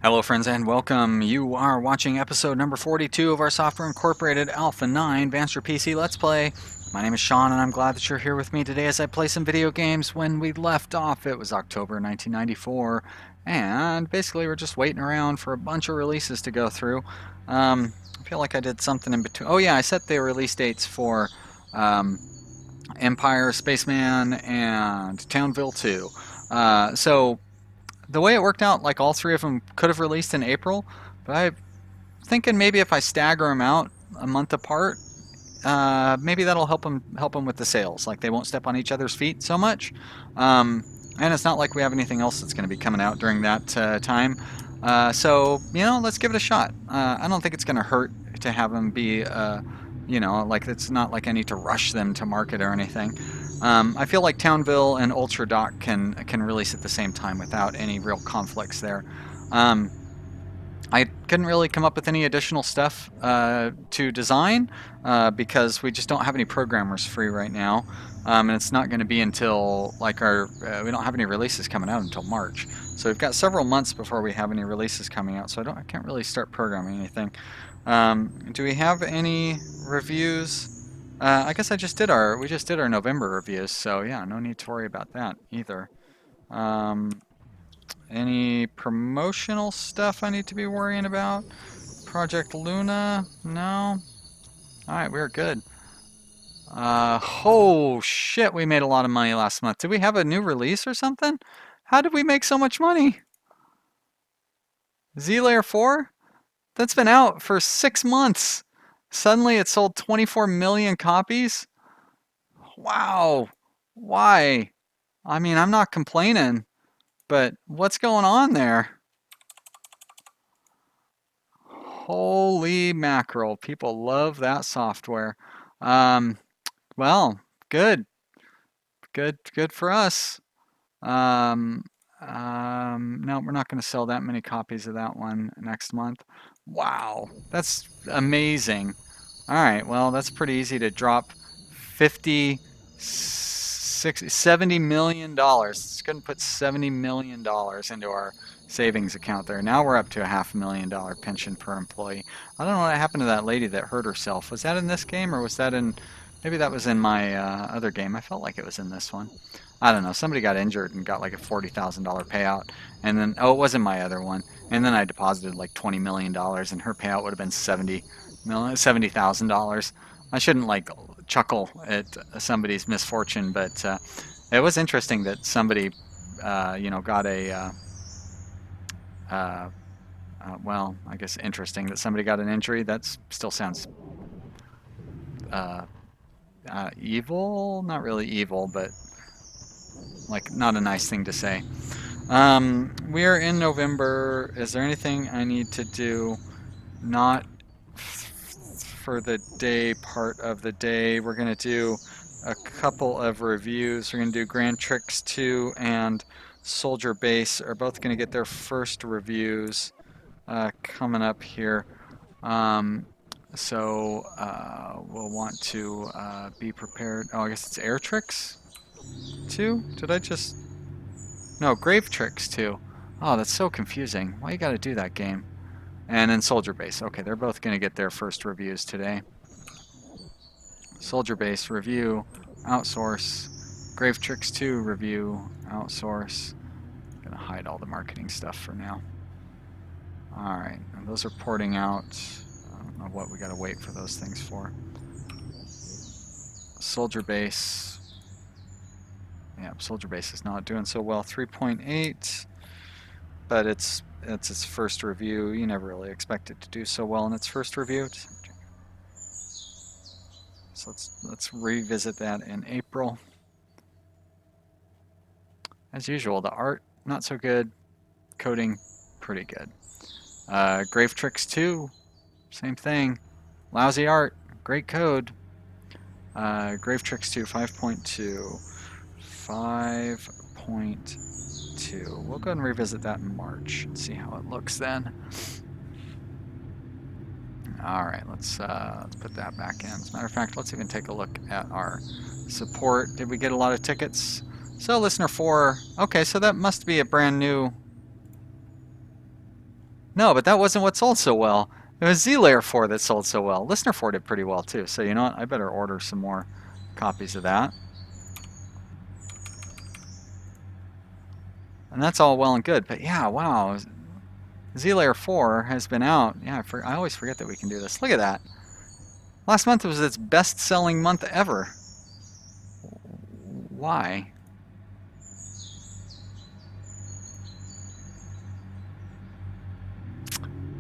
Hello friends and welcome. You are watching episode number 42 of our Software Incorporated Alpha 9 Vanstra PC Let's Play. My name is Sean and I'm glad that you're here with me today as I play some video games. When we left off, it was October 1994, and basically we're just waiting around for a bunch of releases to go through. I feel like I did something in between. Oh yeah, I set the release dates for Empire, Spaceman, and Townville 2. So the way it worked out, like all three of them could have released in April, but I'm thinking maybe if I stagger them out a month apart, maybe that'll help them with the sales. Like they won't step on each other's feet so much. And it's not like we have anything else that's going to be coming out during that time. So let's give it a shot. I don't think it's going to hurt to have them be, like it's not like I need to rush them to market or anything. I feel like Townville and Ultra Dock can release at the same time without any real conflicts there. I couldn't really come up with any additional stuff to design because we just don't have any programmers free right now, and it's not going to be until like we don't have any releases coming out until March. So we've got several months before we have any releases coming out. So I can't really start programming anything. Do we have any reviews? I guess we just did our November reviews, so yeah, no need to worry about that either. Any promotional stuff I need to be worrying about? Project Luna? No? Alright, we're good. Oh shit, we made a lot of money last month. Did we have a new release or something? How did we make so much money? Z-Layer 4? That's been out for 6 months. Suddenly it sold 24 million copies? Wow. Why? I mean, I'm not complaining, but what's going on there? Holy mackerel. People love that software. Well, good. Good for us. No, we're not going to sell that many copies of that one next month. Wow, that's amazing. All right, well, that's pretty easy to drop 50, 60, $70 million. It's going to put $70 million into our savings account there. Now we're up to a $500,000 pension per employee. I don't know what happened to that lady that hurt herself. Was that in this game or was that in, maybe that was in my other game. I felt like it was in this one. I don't know. Somebody got injured and got like a $40,000 payout. And then, oh, it wasn't my other one. And then I deposited like $20 million and her payout would have been $70,000. I shouldn't like chuckle at somebody's misfortune, but it was interesting that somebody, got a, well, I guess interesting that somebody got an injury. That still sounds evil. Not really evil, but like not a nice thing to say. We are in November. Is there anything I need to do? Not for the day part of the day. We're going to do a couple of reviews. We're going to do Grand Tricks 2 and Soldier Base are both going to get their first reviews coming up here. So we'll want to be prepared. Oh, I guess it's Air Tricks 2? Did I just... No, Grave Tricks 2. Oh, that's so confusing. Why you gotta do that game? And then Soldier Base. Okay, they're both gonna get their first reviews today. Soldier Base review, outsource. Grave Tricks 2 review, outsource. I'm gonna hide all the marketing stuff for now. Alright, those are porting out. I don't know what we gotta wait for those things for. Soldier Base. Yeah, Soldier Base is not doing so well. 3.8, but it's its first review. You never really expect it to do so well in its first review. So let's revisit that in April. As usual, the art not so good, coding pretty good. Grave Tricks 2, same thing. Lousy art, great code. Grave Tricks 2, 5.2. 5.2. We'll go ahead and revisit that in March and see how it looks then. Alright, let's put that back in. As a matter of fact, let's even take a look at our support. Did we get a lot of tickets? So listener 4, okay, so that must be a brand new No, but that wasn't what sold so well. It was Z Layer 4 that sold so well. Listener 4 did pretty well too. So you know what? I better order some more copies of that. And that's all well and good. But yeah, wow. Z Layer 4 has been out. Yeah, I always forget that we can do this. Look at that. Last month was its best-selling month ever. Why?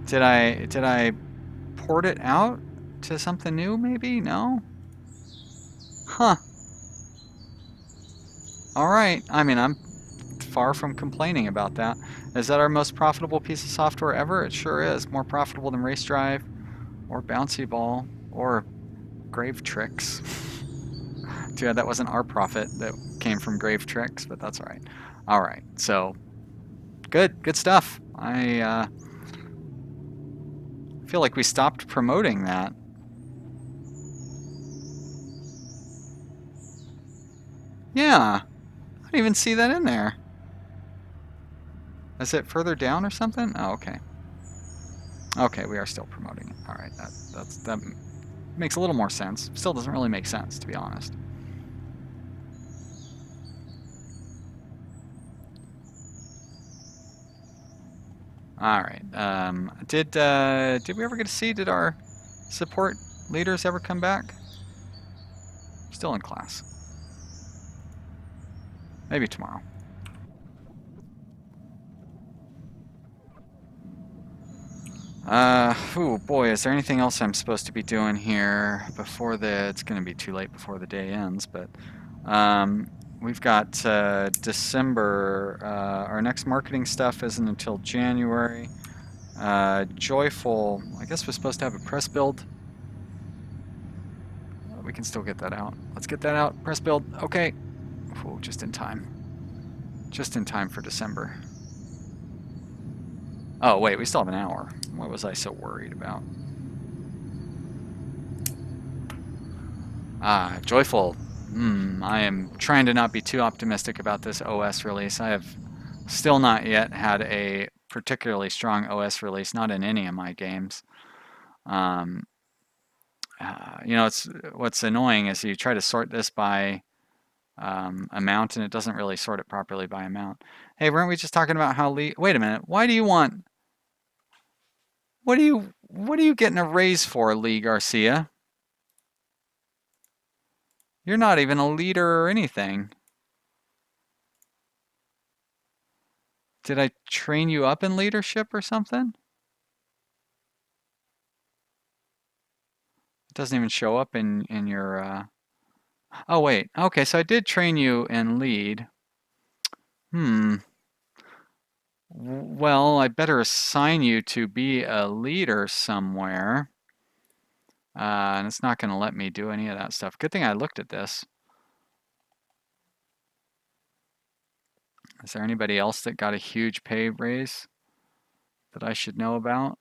Did I port it out to something new maybe? No? Huh. All right. I mean, I'm far from complaining about that. Is that our most profitable piece of software ever? It sure is. More profitable than Race Drive or Bouncy Ball or Grave Tricks. Too bad that wasn't our profit that came from Grave Tricks, but that's all right. All right. So good stuff. I feel like we stopped promoting that. Yeah, I didn't even see that in there. Is it further down or something? Oh, okay. Okay, we are still promoting it. All right, that makes a little more sense. Still doesn't really make sense, to be honest. All right. Did we ever get to see? Did our support leaders ever come back? Still in class. Maybe tomorrow. Oh boy, is there anything else I'm supposed to be doing here before it's going to be too late before the day ends, but we've got December. Our next marketing stuff isn't until January. Joyful, I guess we're supposed to have a press build. We can still get that out. Let's get that out. Press build. Okay. Ooh, just in time. Just in time for December. Oh, wait, we still have an hour. What was I so worried about? Joyful. I am trying to not be too optimistic about this OS release. I have still not yet had a particularly strong OS release, not in any of my games. It's what's annoying is you try to sort this by amount, and it doesn't really sort it properly by amount. Hey, weren't we just talking about how Lee? Wait a minute. Why do you want? What are you getting a raise for, Lee Garcia? You're not even a leader or anything. Did I train you up in leadership or something? It doesn't even show up in your. Oh wait. Okay, so I did train you in lead. Well, I better assign you to be a leader somewhere. And it's not going to let me do any of that stuff. Good thing I looked at this. Is there anybody else that got a huge pay raise that I should know about?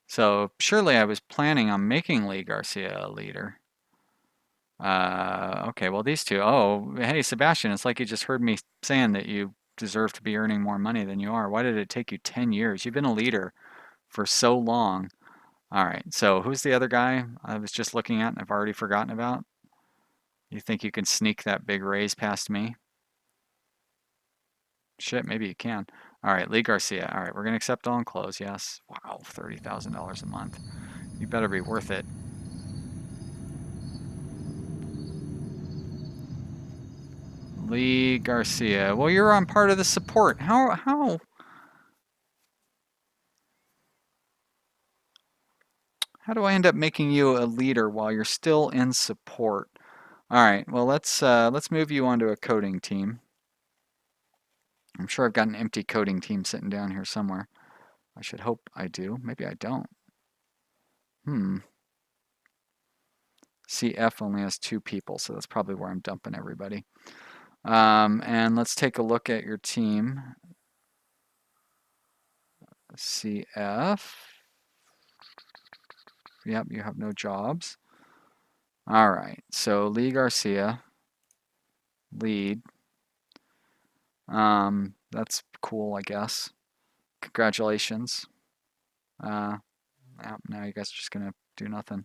So surely I was planning on making Lee Garcia a leader. Okay, well these two. Oh, hey Sebastian, it's like you just heard me saying that you deserve to be earning more money than you are. Why did it take you 10 years? You've been a leader for so long. All right, so who's the other guy I was just looking at and I've already forgotten about? You think you can sneak that big raise past me? Shit, maybe you can. All right, Lee Garcia. All right, we're going to accept all and close. Yes. Wow, $30,000 a month. You better be worth it. Lee Garcia. Well, you're on part of the support. How do I end up making you a leader while you're still in support? All right, well let's move you onto a coding team. I'm sure I've got an empty coding team sitting down here somewhere. I should hope I do. Maybe I don't. CF only has 2 people, so that's probably where I'm dumping everybody. And let's take a look at your team. CF. Yep, you have no jobs. All right, so Lee Garcia, lead. That's cool, I guess. Congratulations. Now you guys are just gonna do nothing.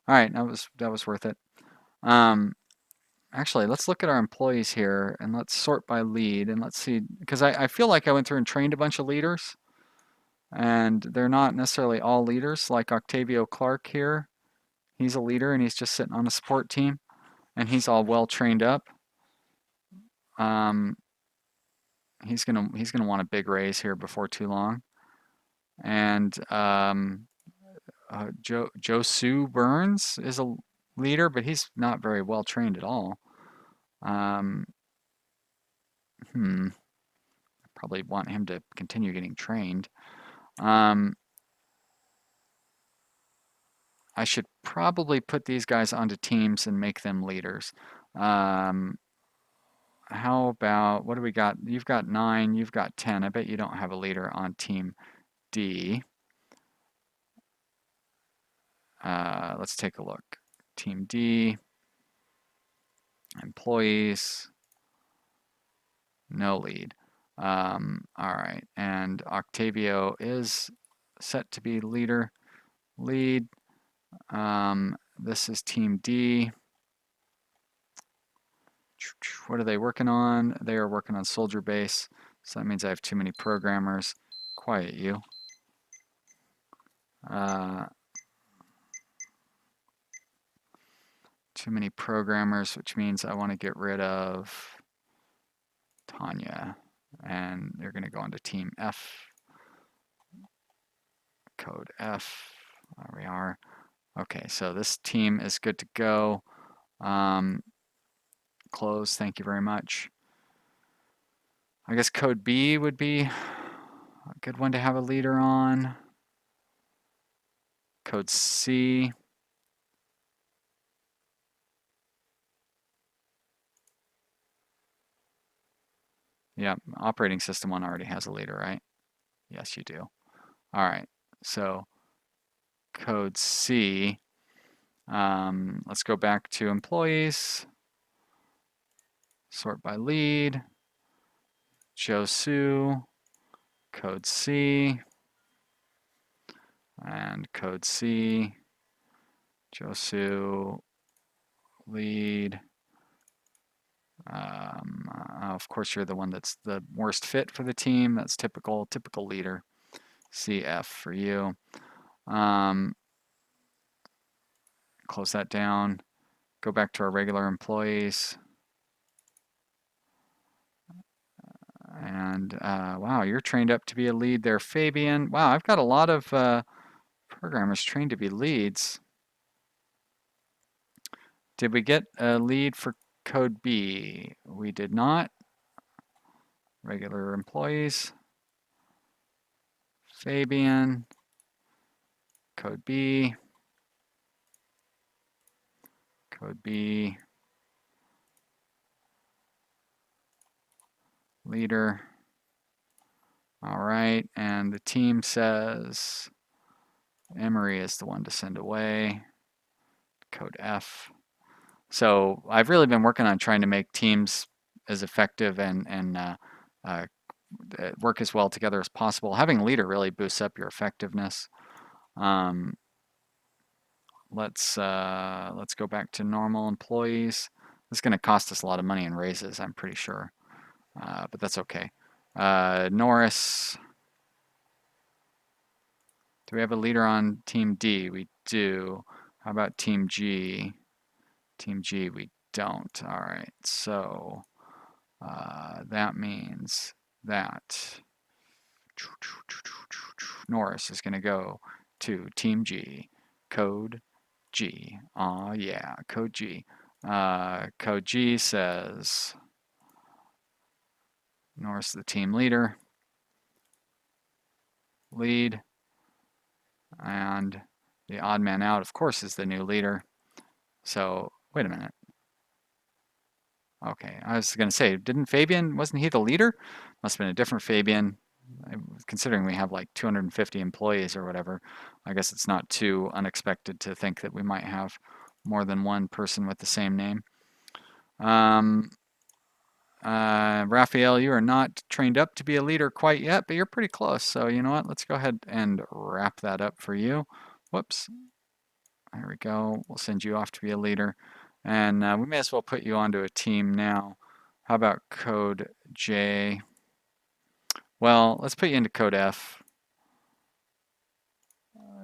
All right, that was worth it. Um, Actually, let's look at our employees here and let's sort by lead and let's see, because I feel like I went through and trained a bunch of leaders and they're not necessarily all leaders, like Octavio Clark here. He's a leader and he's just sitting on a support team and he's all well trained up. Um, he's gonna want a big raise here before too long. And Joe Sue Burns is a leader, but he's not very well trained at all. Um, hmm, Probably want him to continue getting trained. I should probably put these guys onto teams and make them leaders. Um, how about, what do we got? You've got 9, you've got 10. I bet you don't have a leader on team D. Let's take a look. Team D, employees, no lead. All right, and Octavio is set to be lead. This is Team D. What are they working on? They are working on soldier base, so that means I have too many programmers. Quiet you. Too many programmers, which means I want to get rid of Tanya, and they're going to go into Team F. Code F. There we are. Okay, so this team is good to go. Close, thank you very much. I guess code B would be a good one to have a leader on. Code C. Yeah, operating system one already has a leader, right? Yes, you do. All right, so code C. Let's go back to employees. Sort by lead. Josu. Code C. And code C. Josu. Lead. Of course, you're the one that's the worst fit for the team. That's typical leader. CF for you. Close that down. Go back to our regular employees. And wow, you're trained up to be a lead there, Fabian. Wow, I've got a lot of programmers trained to be leads. Did we get a lead for code B? We did not. Regular employees. Fabian. Code B. Code B. Leader. All right, and the team says Emery is the one to send away. Code F. So I've really been working on trying to make teams as effective and work as well together as possible. Having a leader really boosts up your effectiveness. Let's go back to normal employees. This is going to cost us a lot of money in raises, I'm pretty sure, but that's okay. Norris. Do we have a leader on Team D? We do. How about Team G? Team G, we don't. All right, so that means that Norris is going to go to Team G. Code G. Aw, yeah, code G. Code G says Norris, the team leader. Lead. And the odd man out, of course, is the new leader. So, wait a minute. Okay, I was going to say, didn't Fabian, wasn't he the leader? Must have been a different Fabian. Considering we have like 250 employees or whatever, I guess it's not too unexpected to think that we might have more than one person with the same name. Raphael, you are not trained up to be a leader quite yet, but you're pretty close. So you know what? Let's go ahead and wrap that up for you. Whoops. There we go. We'll send you off to be a leader. And we may as well put you onto a team now. How about code J? Well, let's put you into code F.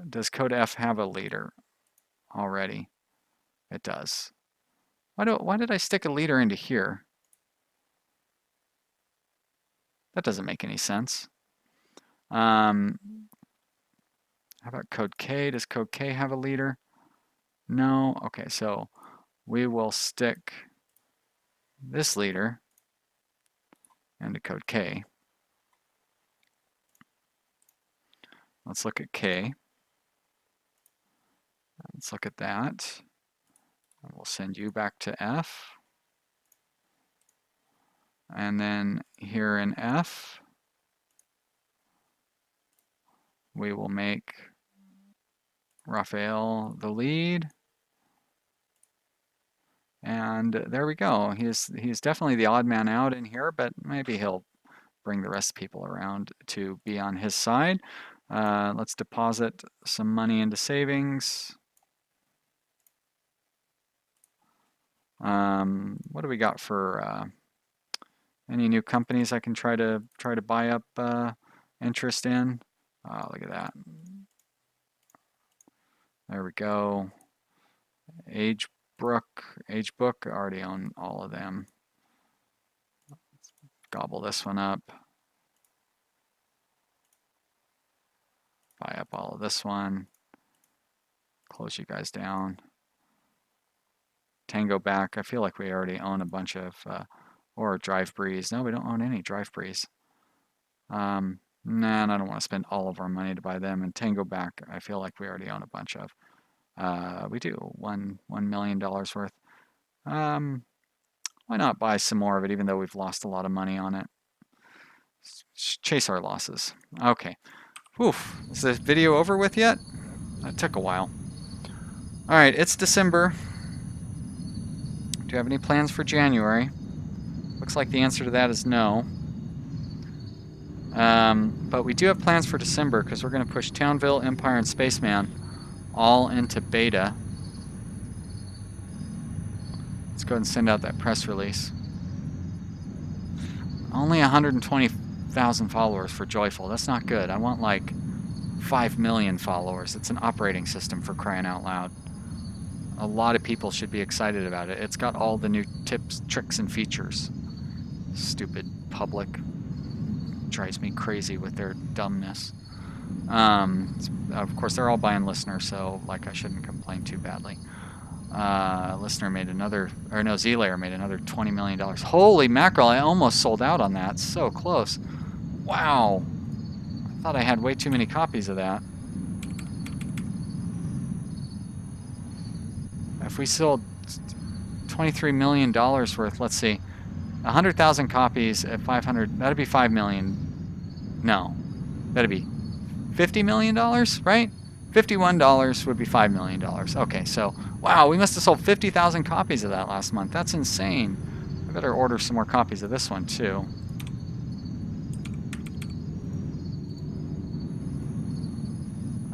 Does code F have a leader already? It does. Why did I stick a leader into here? That doesn't make any sense. How about code K? Does code K have a leader? No. Okay, so we will stick this leader into code K. Let's look at K. Let's look at that. And we'll send you back to F. And then here in F, we will make Raphael the lead. And there we go. He's definitely the odd man out in here, but maybe he'll bring the rest of the people around to be on his side. Let's deposit some money into savings. What do we got for any new companies I can try to buy up interest in? Look at that. There we go. Agebook, I already own all of them. Let's gobble this one up. Buy up all of this one. Close you guys down. Tango back. I feel like we already own a bunch of, or Drive Breeze. No, we don't own any Drive Breeze. Nah, and I don't want to spend all of our money to buy them. And Tango back, I feel like we already own a bunch of. We do $1 million worth. Why not buy some more of it, even though we've lost a lot of money on it? Chase our losses. Okay. Oof. Is this video over with yet? That took a while. All right, it's December. Do you have any plans for January? Looks like the answer to that is no. But we do have plans for December because we're going to push Townville, Empire, and Spaceman all into beta. Let's go ahead and send out that press release. Only 120,000 followers for Joyful. That's not good. I want like 5 million followers. It's an operating system, for crying out loud. A lot of people should be excited about it. It's got all the new tips, tricks, and features. Stupid public. Drives me crazy with their dumbness. Of course, they're all buying Listener, so like I shouldn't complain too badly. Listener made another, or no, Z-Layer made another $20 million. Holy mackerel, I almost sold out on that. So close. Wow. I thought I had way too many copies of that. If we sold $23 million worth, let's see, 100,000 copies at 500, that'd be 5 million. No, that'd be $50 million, right? $51 would be $5 million. Okay, so, wow, we must have sold 50,000 copies of that last month. That's insane. I better order some more copies of this one, too.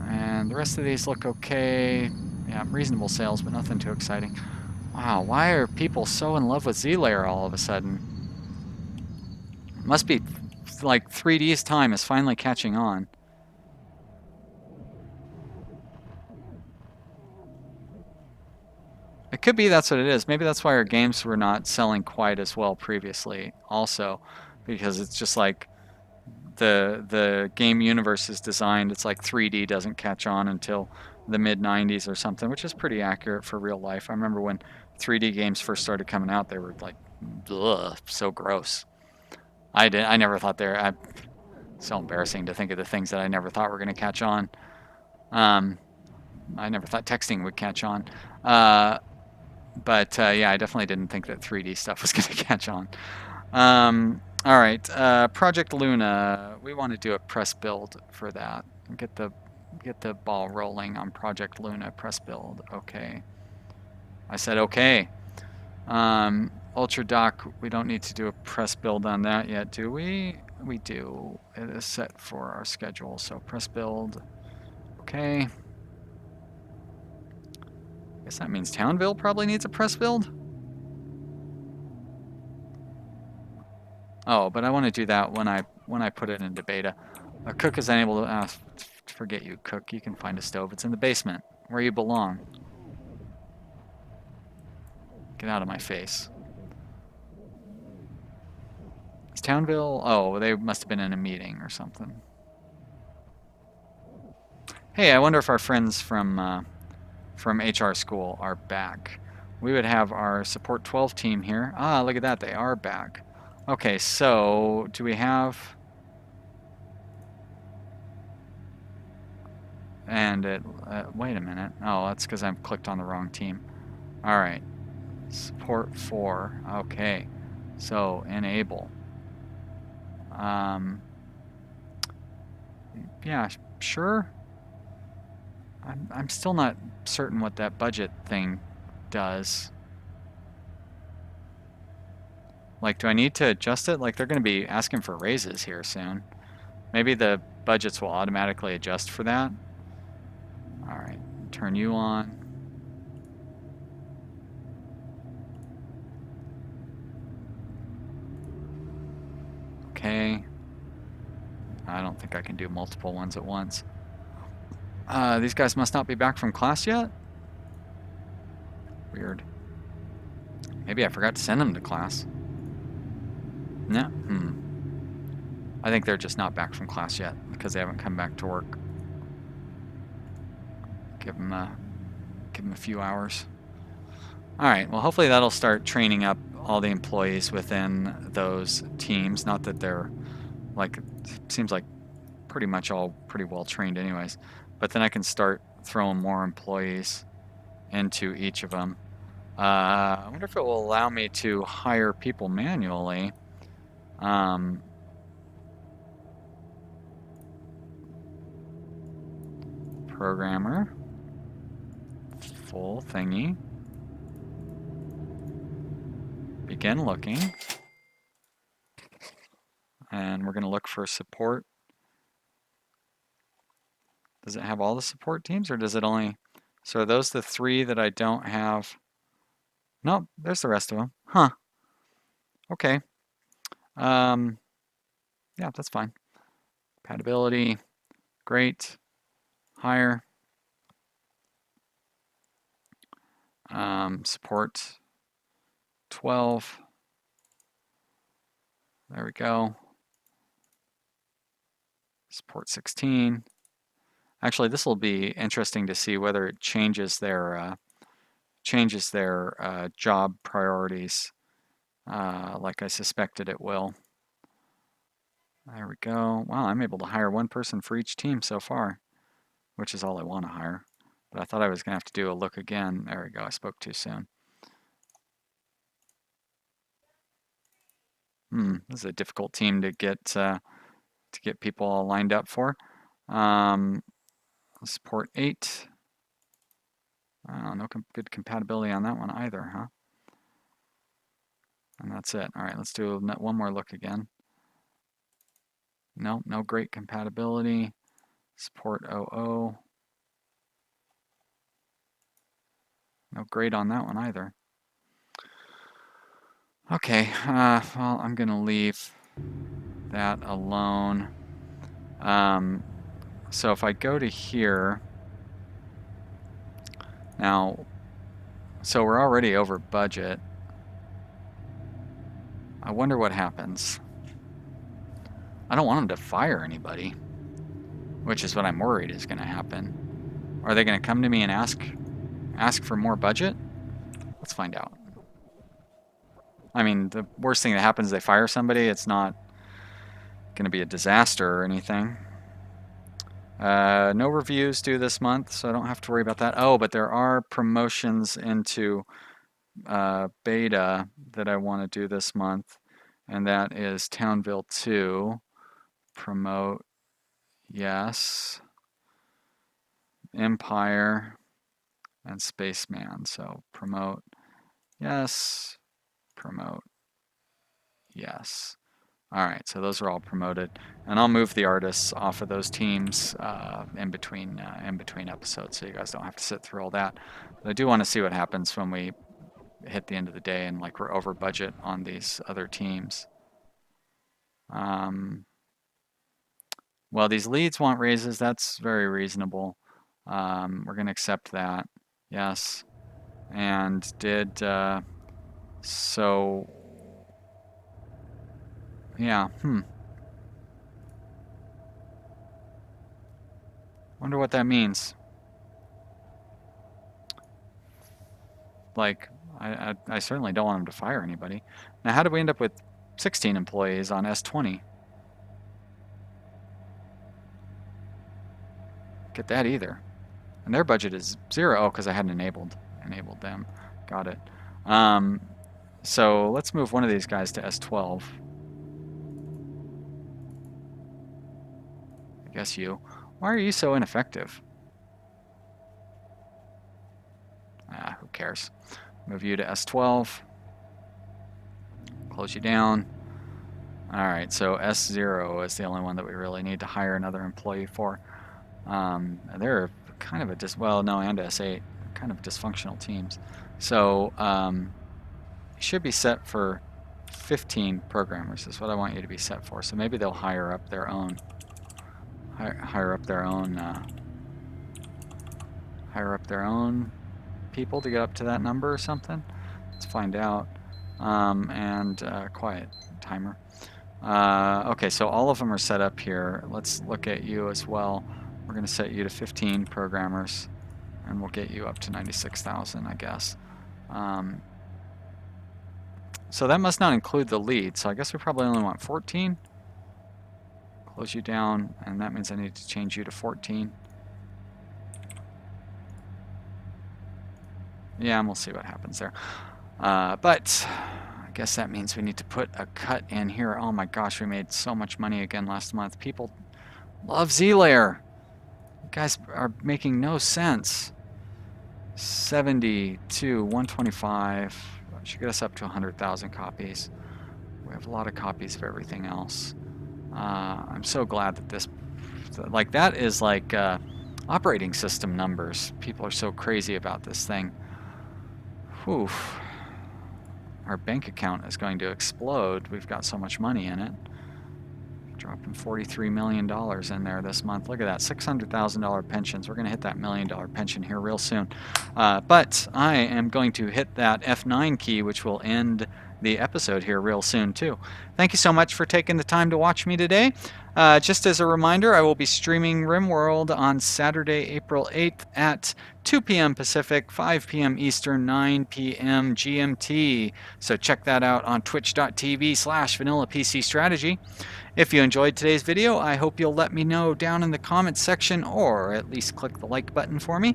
And the rest of these look okay. Yeah, reasonable sales, but nothing too exciting. Wow, why are people so in love with Z-Layer all of a sudden? Must be like 3D's time is finally catching on. It could be that's what it is. Maybe that's why our games were not selling quite as well previously also, because it's just like the game universe is designed. It's like 3D doesn't catch on until the mid-90s or something, which is pretty accurate for real life. I remember when 3D games first started coming out, they were like, ugh, so gross. I never thought so embarrassing to think of the things that I never thought were going to catch on. I never thought texting would catch on. But yeah, I definitely didn't think that 3D stuff was going to catch on. All right, Project Luna. We want to do a press build for that. Get the ball rolling on Project Luna press build. Okay. I said okay. Ultra Dock, we don't need to do a press build on that yet, do we? We do. It is set for our schedule, so press build. Okay. Guess that means Townville probably needs a press build. Oh, but I want to do that when I put it into beta. Cook is unable to forget you, Cook. You can find a stove. It's in the basement, where you belong. Get out of my face. Is Townville? Oh, they must have been in a meeting or something. Hey, I wonder if our friends from HR school are back. We would have our support 12 team here. Ah, look at that. They are back. Okay, so do we have... And it... wait a minute. Oh, that's because I've clicked on the wrong team. All right. Support 4. Okay. So, enable. Yeah, sure. I'm still not certain what that budget thing does. Like, do I need to adjust it? Like, they're going to be asking for raises here soon. Maybe the budgets will automatically adjust for that. All right, turn you on. Okay. I don't think I can do multiple ones at once. These guys must not be back from class yet? Weird. Maybe I forgot to send them to class. No? I think they're just not back from class yet because they haven't come back to work. Give them a few hours. All right, well, hopefully that'll start training up all the employees within those teams. Not that they're, like, seems like pretty much all pretty well trained anyways. But then I can start throwing more employees into each of them. I wonder if it will allow me to hire people manually. Programmer. Full thingy. Begin looking. And we're going to look for support. Does it have all the support teams or does it only... So are those the 3 that I don't have? Nope, there's the rest of them. Huh. Okay. Yeah, that's fine. Compatibility. Great. Hire. Support 12. There we go. Support 16. Actually, this will be interesting to see whether it changes their job priorities, like I suspected it will. There we go. Wow, I'm able to hire 1 person for each team so far, which is all I want to hire. But I thought I was going to have to do a look again. There we go. I spoke too soon. This is a difficult team to get people all lined up for. Support 8. No good compatibility on that one either, huh? And that's it. All right, let's do one more look again. No great compatibility. Support 00. No great on that one either. Okay, well, I'm going to leave that alone. So if I go to here, now, so we're already over budget. I wonder what happens. I don't want them to fire anybody, which is what I'm worried is going to happen. Are they going to come to me and ask for more budget? Let's find out. I mean, the worst thing that happens is they fire somebody. It's not going to be a disaster or anything. No reviews due this month, so I don't have to worry about that. Oh, but there are promotions into beta that I want to do this month, and that is Townville 2. Promote, yes. Empire and Spaceman. So promote, yes. promote. Yes. All right, so those are all promoted, and I'll move the artists off of those teams in between episodes, so you guys don't have to sit through all that. But I do want to see what happens when we hit the end of the day and like we're over budget on these other teams. Well, these leads want raises. That's very reasonable. We're going to accept that. Yes. And did so. Yeah. Wonder what that means. Like, I certainly don't want them to fire anybody. Now, how did we end up with 16 employees on S20? Get that either. And their budget is 0. Oh, because I hadn't enabled them. Got it. So let's move one of these guys to S12. I guess you. Why are you so ineffective? Who cares? Move you to S12. Close you down. All right, so S0 is the only one that we really need to hire another employee for. They're kind of and S8, kind of dysfunctional teams. So you should be set for 15 programmers is what I want you to be set for. So maybe they'll hire up their own. Hire up their own people to get up to that number or something. Let's find out. Quiet timer. Okay, so all of them are set up here. Let's look at you as well. We're going to set you to 15 programmers, and we'll get you up to 96,000, I guess. So that must not include the lead. So I guess we probably only want 14. Close you down, and that means I need to change you to 14. Yeah, and we'll see what happens there. But I guess that means we need to put a cut in here. Oh my gosh, we made so much money again last month. People love Z-Layer. You guys are making no sense. 70 to 125. Should get us up to 100,000 copies. We have a lot of copies of everything else. I'm so glad that this, like that is like operating system numbers. People are so crazy about this thing. Whew. Our bank account is going to explode. We've got so much money in it. Dropping $43 million in there this month. Look at that, $600,000 pensions. We're going to hit that $1 million pension here real soon. But I am going to hit that F9 key, which will end the episode here real soon too. Thank you so much for taking the time to watch me today. Just as a reminder, I will be streaming RimWorld on Saturday, April 8th at 2 p.m. Pacific, 5 p.m. Eastern, 9 p.m. GMT. So check that out on twitch.tv/VanillaPCStrategy. If you enjoyed today's video, I hope you'll let me know down in the comments section, or at least click the like button for me.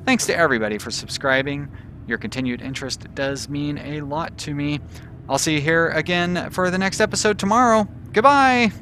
Thanks to everybody for subscribing. Your continued interest does mean a lot to me. I'll see you here again for the next episode tomorrow. Goodbye!